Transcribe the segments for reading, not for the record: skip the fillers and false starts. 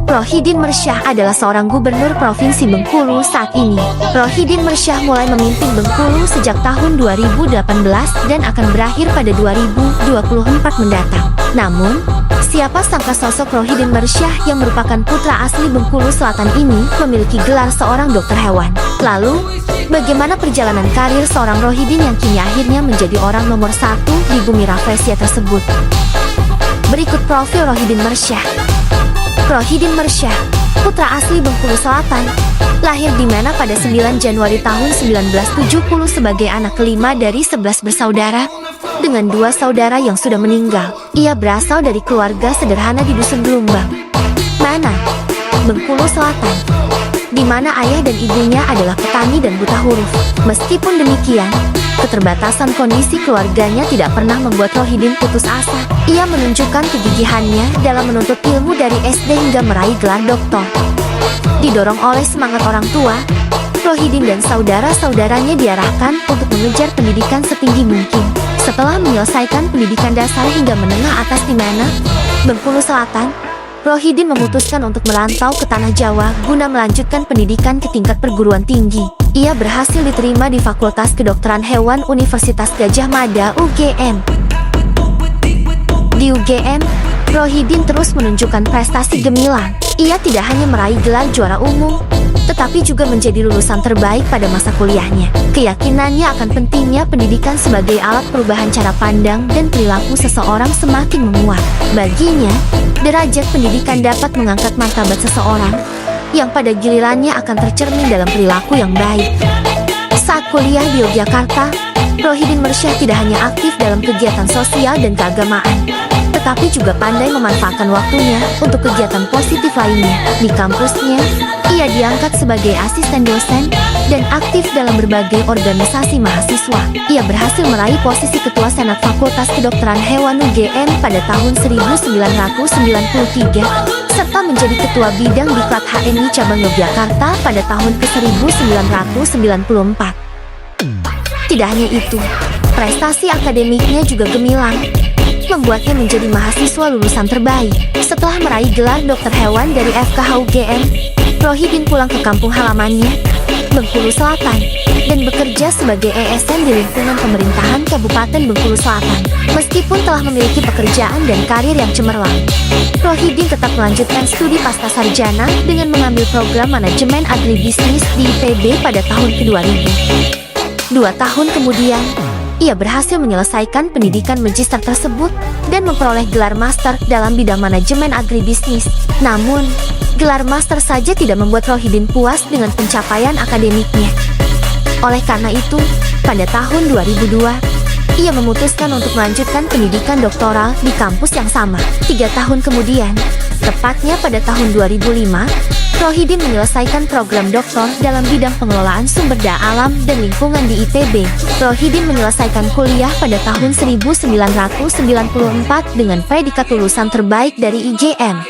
Rohidin Mersyah adalah seorang gubernur Provinsi Bengkulu saat ini. Rohidin Mersyah mulai memimpin Bengkulu sejak tahun 2018 dan akan berakhir pada 2024 mendatang. Namun, siapa sangka sosok Rohidin Mersyah yang merupakan putra asli Bengkulu Selatan ini memiliki gelar seorang dokter hewan. Lalu, bagaimana perjalanan karir seorang Rohidin yang kini akhirnya menjadi orang nomor 1 di bumi Rafflesia tersebut? Berikut profil Rohidin Mersyah. Rohidin Mersyah, putra asli Bengkulu Selatan, lahir di Mena pada 9 Januari tahun 1970 sebagai anak kelima dari 11 bersaudara, dengan 2 saudara yang sudah meninggal. Ia berasal dari keluarga sederhana di Dusun Gelumbang, Mena, Bengkulu Selatan, di mana ayah dan ibunya adalah petani dan buta huruf. Meskipun demikian, keterbatasan kondisi keluarganya tidak pernah membuat Rohidin putus asa. Ia menunjukkan kegigihannya dalam menuntut ilmu dari SD hingga meraih gelar doktor. Didorong oleh semangat orang tua, Rohidin dan saudara-saudaranya diarahkan untuk mengejar pendidikan setinggi mungkin. Setelah menyelesaikan pendidikan dasar hingga menengah atas di Mena, Bengkulu Selatan, Rohidin memutuskan untuk merantau ke Tanah Jawa guna melanjutkan pendidikan ke tingkat perguruan tinggi. Ia berhasil diterima di Fakultas Kedokteran Hewan Universitas Gadjah Mada (UGM). Di UGM, Rohidin terus menunjukkan prestasi gemilang. Ia tidak hanya meraih gelar juara umum, tetapi juga menjadi lulusan terbaik pada masa kuliahnya. Keyakinannya akan pentingnya pendidikan sebagai alat perubahan cara pandang dan perilaku seseorang semakin menguat. Baginya, derajat pendidikan dapat mengangkat martabat seseorang, yang pada gilirannya akan tercermin dalam perilaku yang baik. Saat kuliah di Yogyakarta, Rohidin Mersyah tidak hanya aktif dalam kegiatan sosial dan keagamaan, tetapi juga pandai memanfaatkan waktunya untuk kegiatan positif lainnya. Di kampusnya, ia diangkat sebagai asisten dosen dan aktif dalam berbagai organisasi mahasiswa. Ia berhasil meraih posisi Ketua Senat Fakultas Kedokteran Hewan UGM pada tahun 1993, serta menjadi Ketua Bidang Diklat HMI Cabang Yogyakarta pada tahun ke-1994. Tidak hanya itu, prestasi akademiknya juga gemilang, membuatnya menjadi mahasiswa lulusan terbaik. Setelah meraih gelar dokter hewan dari FKH UGM, Rohidin pulang ke kampung halamannya, Bengkulu Selatan, dan bekerja sebagai ASN di lingkungan pemerintahan Kabupaten Bengkulu Selatan. Meskipun telah memiliki pekerjaan dan karir yang cemerlang, Rohidin tetap melanjutkan studi pasca sarjana dengan mengambil program manajemen agribisnis di IPB pada tahun ke-2000. 2 tahun kemudian, ia berhasil menyelesaikan pendidikan magister tersebut dan memperoleh gelar master dalam bidang manajemen agribisnis. Namun, gelar master saja tidak membuat Rohidin puas dengan pencapaian akademiknya. Oleh karena itu, pada tahun 2002, ia memutuskan untuk melanjutkan pendidikan doktoral di kampus yang sama. 3 tahun kemudian, tepatnya pada tahun 2005, Rohidin menyelesaikan program doktor dalam bidang pengelolaan sumber daya alam dan lingkungan di ITB. Rohidin menyelesaikan kuliah pada tahun 1994 dengan predikat lulusan terbaik dari IGM.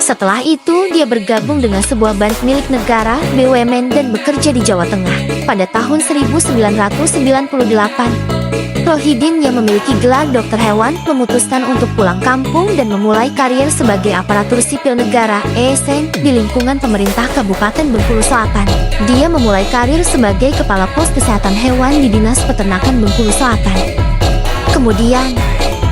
Setelah itu, dia bergabung dengan sebuah bank milik negara, BUMN, dan bekerja di Jawa Tengah. Pada tahun 1998, Rohidin yang memiliki gelar dokter hewan memutuskan untuk pulang kampung dan memulai karir sebagai aparatur sipil negara (ASN) di lingkungan pemerintah Kabupaten Bengkulu Selatan. Dia memulai karir sebagai Kepala Pos Kesehatan Hewan di Dinas Peternakan Bengkulu Selatan. Kemudian,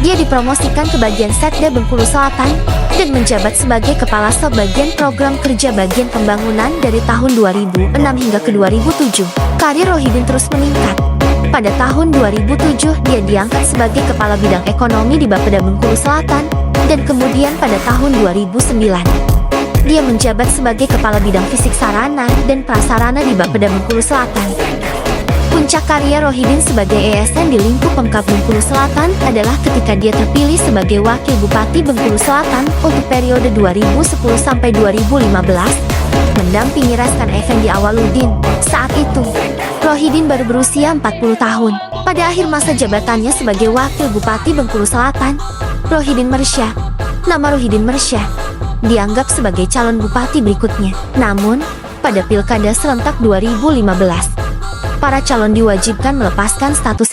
dia dipromosikan ke bagian Setda Bengkulu Selatan dan menjabat sebagai Kepala Subbagian Program Kerja Bagian Pembangunan dari tahun 2006 hingga ke 2007. Karir Rohidin terus meningkat. Pada tahun 2007, dia diangkat sebagai Kepala Bidang Ekonomi di Bapeda Bengkulu Selatan, dan kemudian pada tahun 2009, dia menjabat sebagai Kepala Bidang Fisik Sarana dan Prasarana di Bapeda Bengkulu Selatan. Puncak karya Rohidin sebagai ASN di lingkup Pemkab Bengkulu Selatan adalah ketika dia terpilih sebagai Wakil Bupati Bengkulu Selatan untuk periode 2010 sampai 2015, mendampingi Raskan Effendi Awaludin. Saat itu, Rohidin baru berusia 40 tahun. Pada akhir masa jabatannya sebagai Wakil Bupati Bengkulu Selatan, Rohidin Mersyah, nama Rohidin Mersyah, dianggap sebagai calon bupati berikutnya. Namun, pada Pilkada serentak 2015, para calon diwajibkan melepaskan status